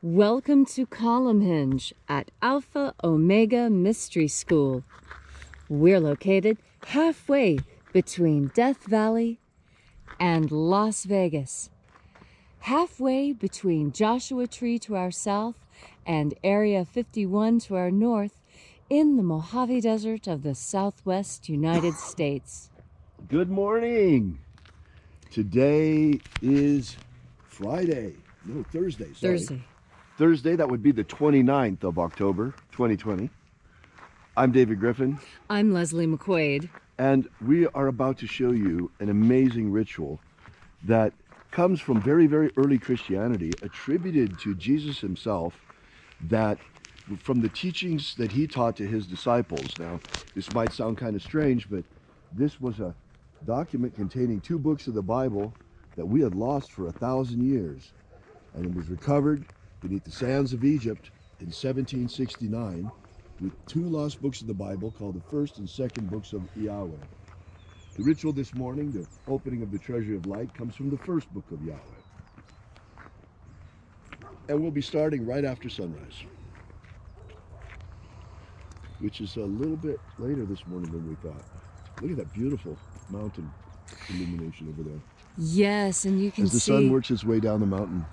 Welcome to Column Hinge at Alpha Omega Mystery School. We're located halfway between Death Valley and Las Vegas. Halfway between Joshua Tree to our south and Area 51 to our north in the Mojave Desert of the Southwest United States. Good morning. Today is Friday. No, Thursday. Sorry. Thursday, that would be the 29th of October, 2020. I'm David Griffin. I'm Leslie McQuaid. And we are about to show you an amazing ritual that comes from very, very early Christianity, attributed to Jesus himself, that from the teachings that he taught to his disciples. Now, this might sound kind of strange, but this was a document containing 2 books of the Bible that we had lost for 1,000 years. And it was recovered beneath the sands of Egypt in 1769 with 2 lost books of the Bible called the first and second books of Yahweh. The ritual this morning, the opening of the treasury of light, comes from the first book of Yahweh. And we'll be starting right after sunrise, which is a little bit later this morning than we thought. Look at that beautiful mountain illumination over there. Yes, and you can see... as the sun works its way down the mountain.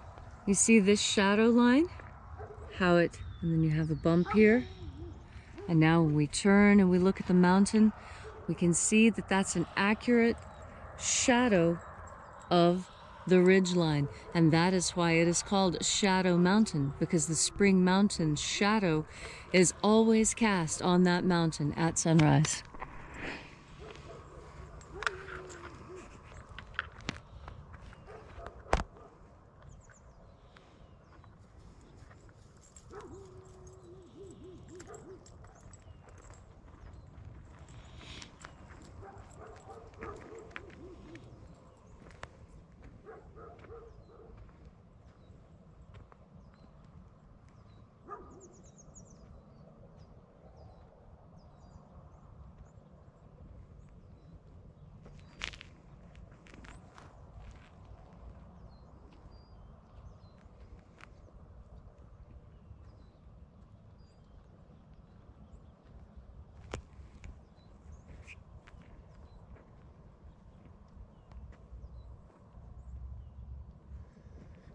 You see this shadow line? And then you have a bump here. And now when we turn and we look at the mountain, we can see that that's an accurate shadow of the ridge line. And that is why it is called Shadow Mountain, because the Spring Mountain's shadow is always cast on that mountain at sunrise.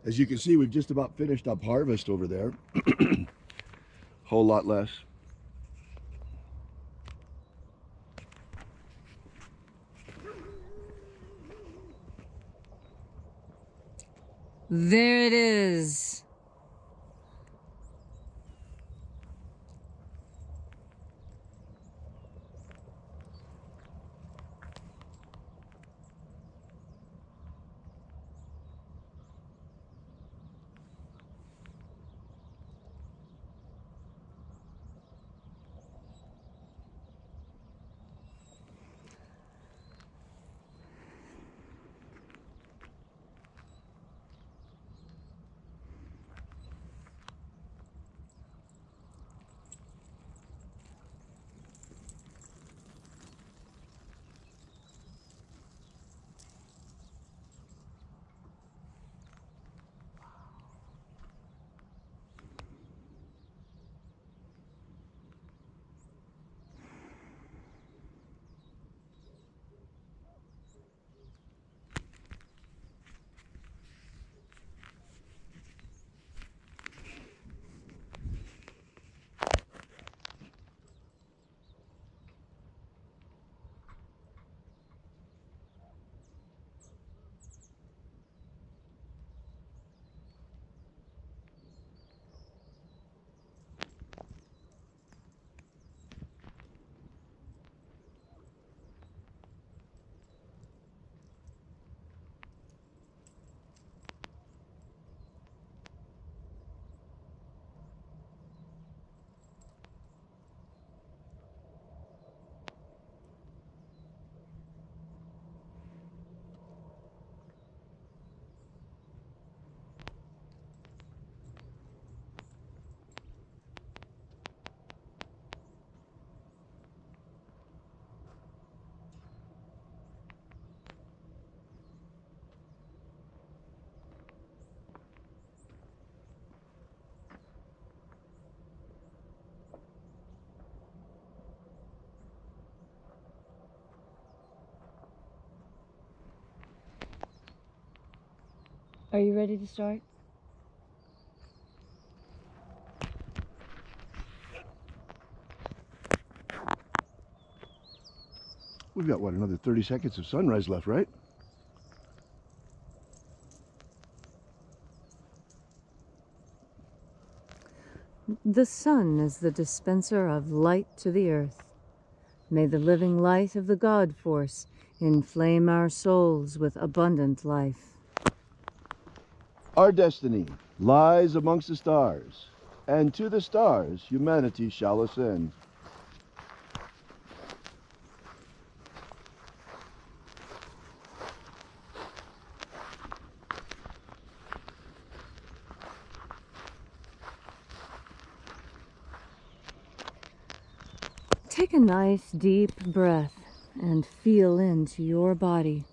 As you can see, we've just about finished up harvest over there. Whole lot less. There it is. Are you ready to start? We've got, what, another 30 seconds of sunrise left, right? The sun is the dispenser of light to the earth. May the living light of the God Force inflame our souls with abundant life. Our destiny lies amongst the stars, and to the stars humanity shall ascend. Take a nice deep breath and feel into your body.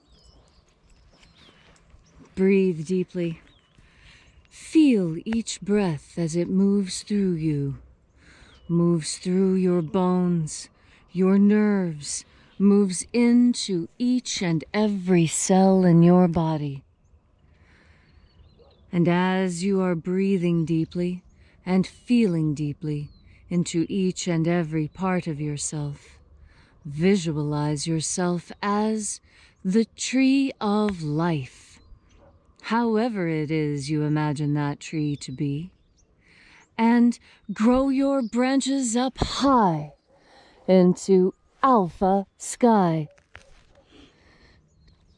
Breathe deeply. Feel each breath as it moves through you, moves through your bones, your nerves, moves into each and every cell in your body. And as you are breathing deeply and feeling deeply into each and every part of yourself, visualize yourself as the tree of life, however it is you imagine that tree to be, and grow your branches up high into alpha sky.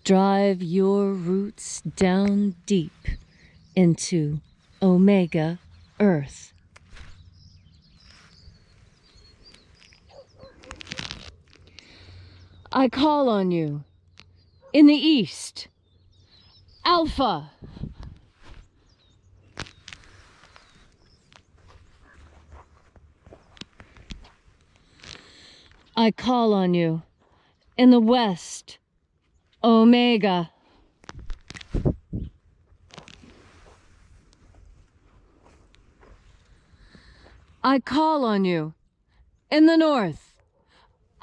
Drive your roots down deep into omega earth. I call on you in the east, Alpha. I call on you in the west, Omega. I call on you in the north,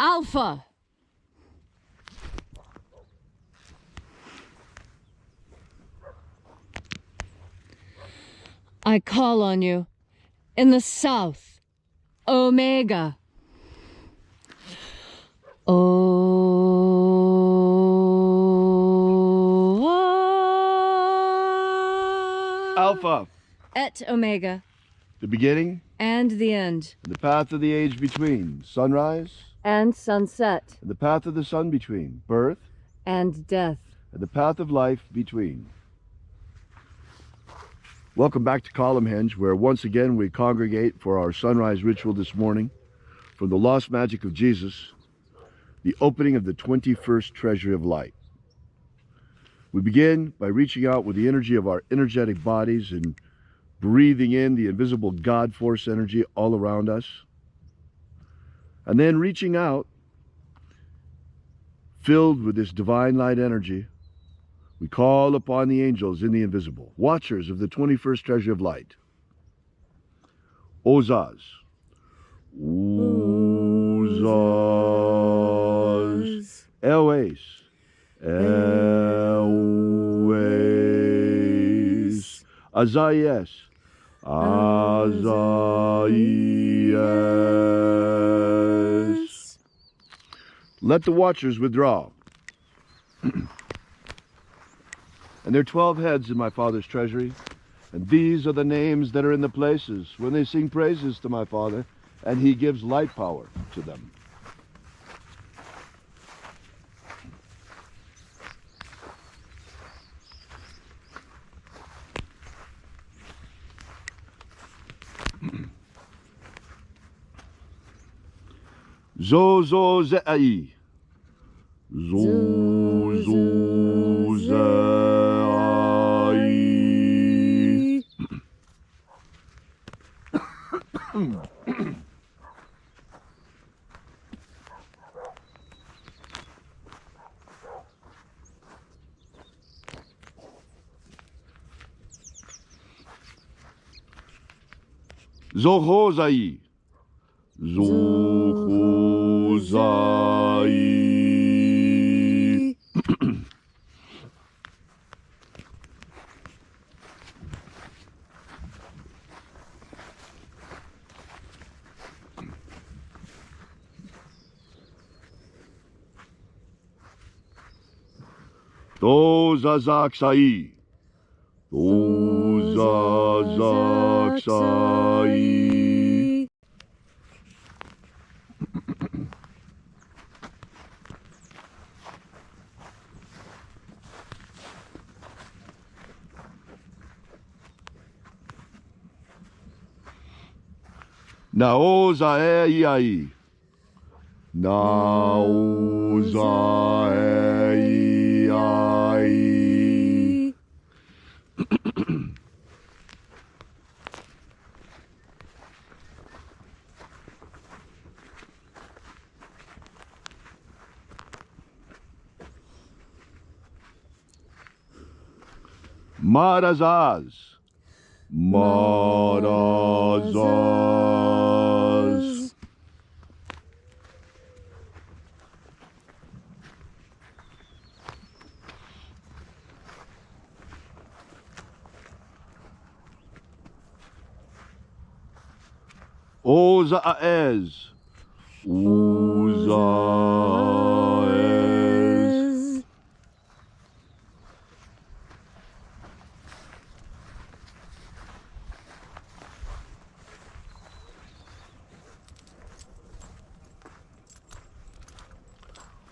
Alpha. I call on you in the south, Omega. Alpha, Et Omega, the beginning and the end, and the path of the age between, sunrise and sunset, and the path of the sun between, birth and death. and the path of life between. Welcome back to Columnhenge, where once again we congregate for our sunrise ritual this morning from the lost magic of Jesus, the opening of the 21st treasury of light. We begin by reaching out with the energy of our energetic bodies and breathing in the invisible God force energy all around us. And then reaching out, filled with this divine light energy, we call upon the angels in the invisible, watchers of the 21st treasury of light. Ozaz. Ozaz. Elwes. Elwes. Azayes. Azayes. Let the watchers withdraw. And there are 12 heads in my Father's treasury, and these are the names that are in the places when they sing praises to my Father, and He gives light power to them. Zozo ze'ai. Zozo ze'ai. Zohozai. Zohozai. Tozazaksai. Tozazaksai. Naozaeiai. Naozaeiai. Marazaz. Marazaz. Ozaez. Ozaez.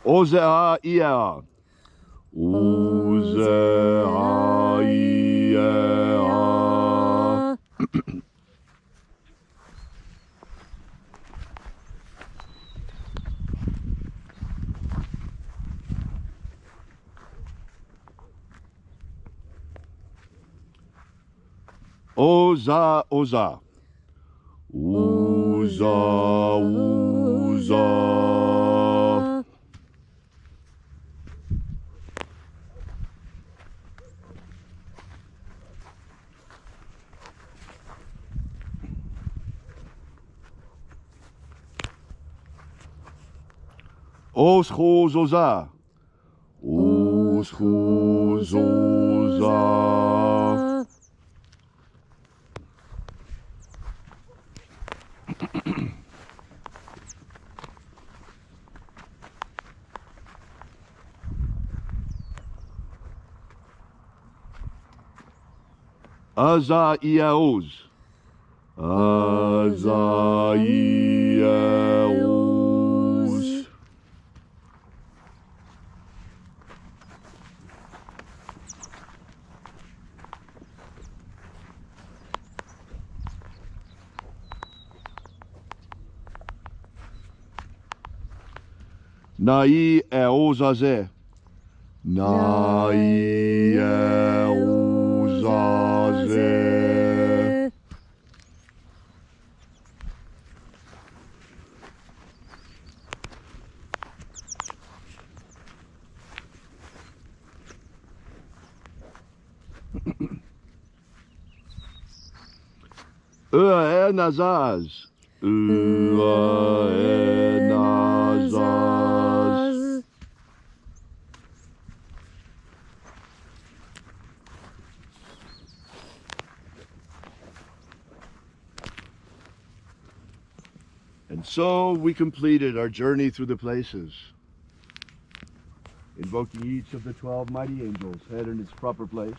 Ozeaia. Ozeaia. Oza, oza. Oza, oza. Oschozoza. Oschozoza. Azaiaos. Azaiaos. Nai eosaze. Nai eosaze. Nazaz. Nazaz. And so we completed our journey through the places, invoking each of the 12 mighty angels, head in its proper place,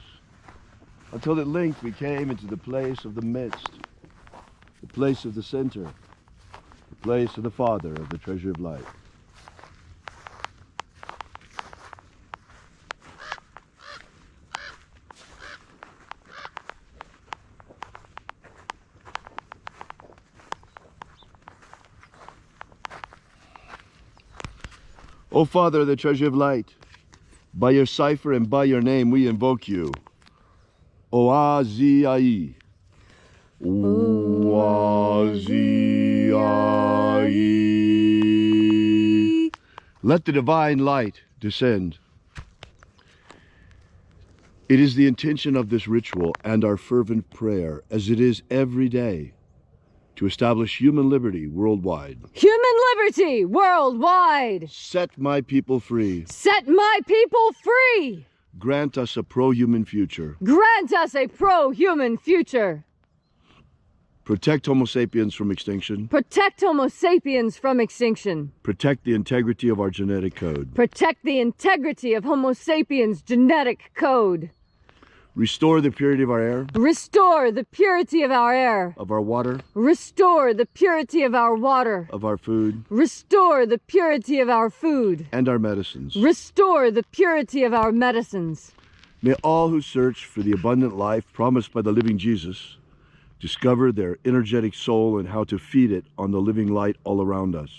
until at length we came into the place of the midst, the place of the center, the place of the Father of the treasure of light. O Father of the treasure of light, by your cipher and by your name we invoke you. Oaziai. Oaziai. Let the divine light descend. It is the intention of this ritual and our fervent prayer, as it is every day, to establish human liberty worldwide. Human liberty worldwide! Set my people free. Set my people free! Grant us a pro-human future. Grant us a pro-human future! Protect Homo sapiens from extinction. Protect Homo sapiens from extinction. Protect the integrity of our genetic code. Protect the integrity of Homo sapiens' genetic code. Restore the purity of our air. Restore the purity of our air. Of our water. Restore the purity of our water. Of our food. Restore the purity of our food. And our medicines. Restore the purity of our medicines. May all who search for the abundant life promised by the living Jesus discover their energetic soul and how to feed it on the living light all around us.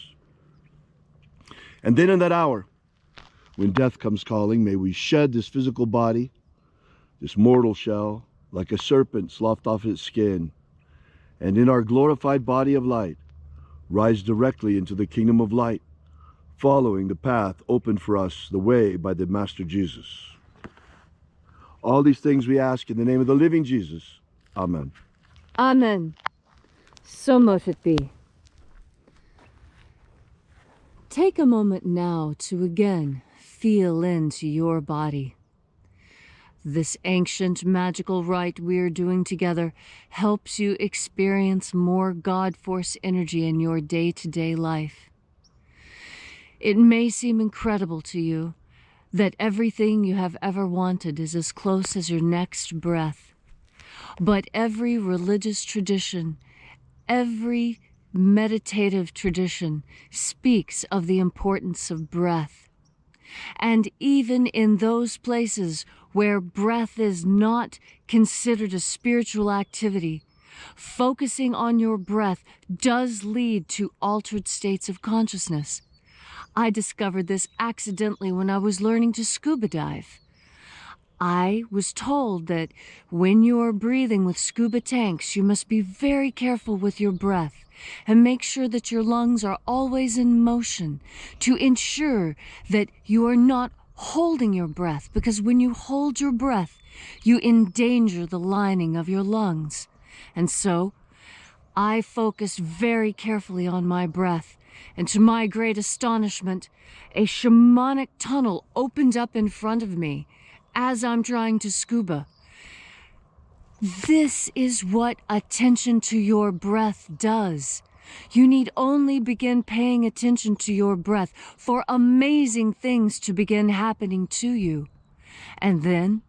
And then in that hour, when death comes calling, may we shed this physical body, this mortal shell, like a serpent sloughed off its skin, and in our glorified body of light, rise directly into the kingdom of light, following the path opened for us, the way by the Master Jesus. All these things we ask in the name of the living Jesus. Amen. Amen. So mote it be. Take a moment now to again feel into your body. This ancient magical rite we're doing together helps you experience more God Force energy in your day-to-day life. It may seem incredible to you that everything you have ever wanted is as close as your next breath. But every religious tradition, every meditative tradition speaks of the importance of breath. And even in those places where breath is not considered a spiritual activity, focusing on your breath does lead to altered states of consciousness. I discovered this accidentally when I was learning to scuba dive. I was told that when you are breathing with scuba tanks, you must be very careful with your breath and make sure that your lungs are always in motion to ensure that you are not holding your breath, because when you hold your breath, you endanger the lining of your lungs. And so, I focused very carefully on my breath, and to my great astonishment, a shamanic tunnel opened up in front of me as I'm trying to scuba. This is what attention to your breath does. You need only begin paying attention to your breath for amazing things to begin happening to you. And then,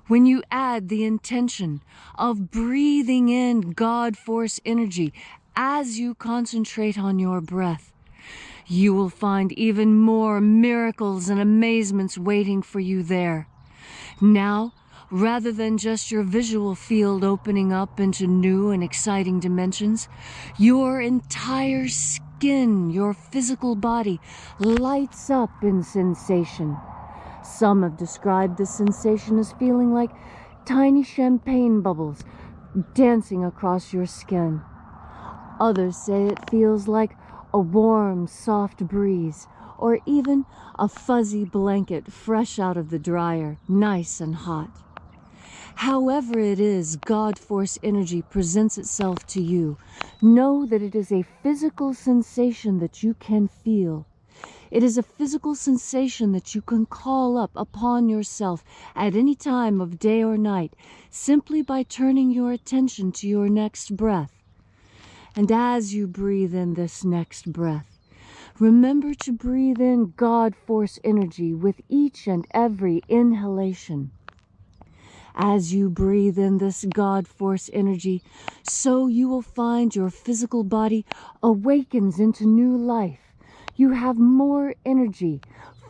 when you add the intention of breathing in God Force energy as you concentrate on your breath, you will find even more miracles and amazements waiting for you there. Now, rather than just your visual field opening up into new and exciting dimensions, your entire skin, your physical body, lights up in sensation. Some have described this sensation as feeling like tiny champagne bubbles dancing across your skin. Others say it feels like a warm, soft breeze, or even a fuzzy blanket fresh out of the dryer, nice and hot. However it is God Force energy presents itself to you, know that it is a physical sensation that you can feel. It is a physical sensation that you can call up upon yourself at any time of day or night, simply by turning your attention to your next breath. And as you breathe in this next breath, remember to breathe in God Force energy with each and every inhalation. As you breathe in this God Force energy, so you will find your physical body awakens into new life. You have more energy,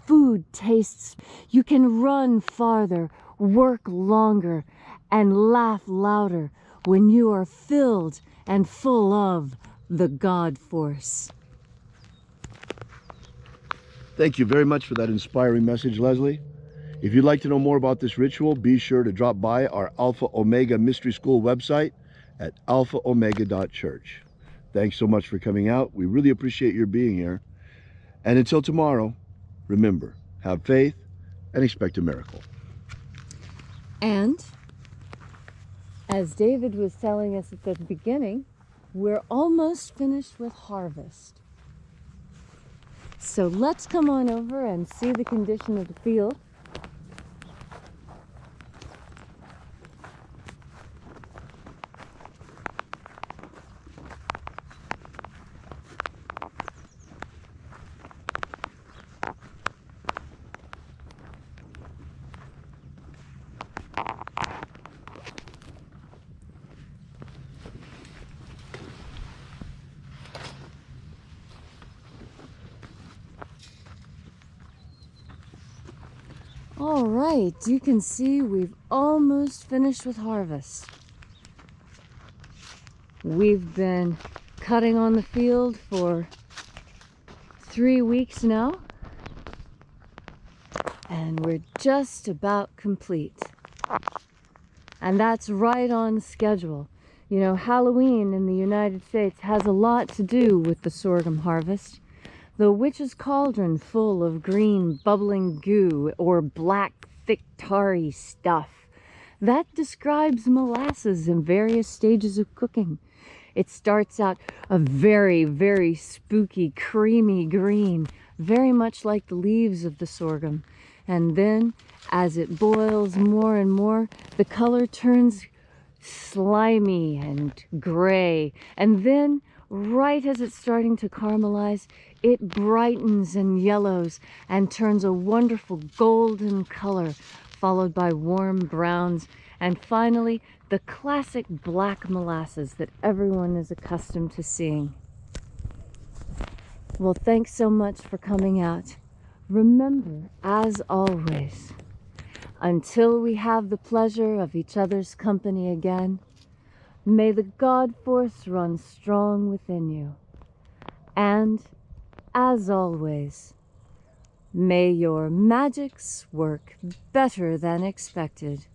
food tastes, you can run farther, work longer, and laugh louder when you are filled and full of the God Force. Thank you very much for that inspiring message, Leslie. If you'd like to know more about this ritual, be sure to drop by our Alpha Omega Mystery School website at alphaomega.church. Thanks so much for coming out. We really appreciate your being here. And until tomorrow, remember, have faith and expect a miracle. And, as David was telling us at the beginning, we're almost finished with harvest. So let's come on over and see the condition of the field. right, you can see we've almost finished with harvest. We've been cutting on the field for 3 weeks now, and we're just about complete. And that's right on schedule. You know, Halloween in the United States has a lot to do with the sorghum harvest. The witch's cauldron full of green bubbling goo or black thick tarry stuff. That describes molasses in various stages of cooking. It starts out a very, very spooky, creamy green, very much like the leaves of the sorghum. And then, as it boils more and more, the color turns slimy and gray. And then, right as it's starting to caramelize, it brightens and yellows and turns a wonderful golden color, followed by warm browns, and finally, the classic black molasses that everyone is accustomed to seeing. Well, thanks so much for coming out. Remember, as always, until we have the pleasure of each other's company again, may the God force run strong within you. And, as always, may your magics work better than expected.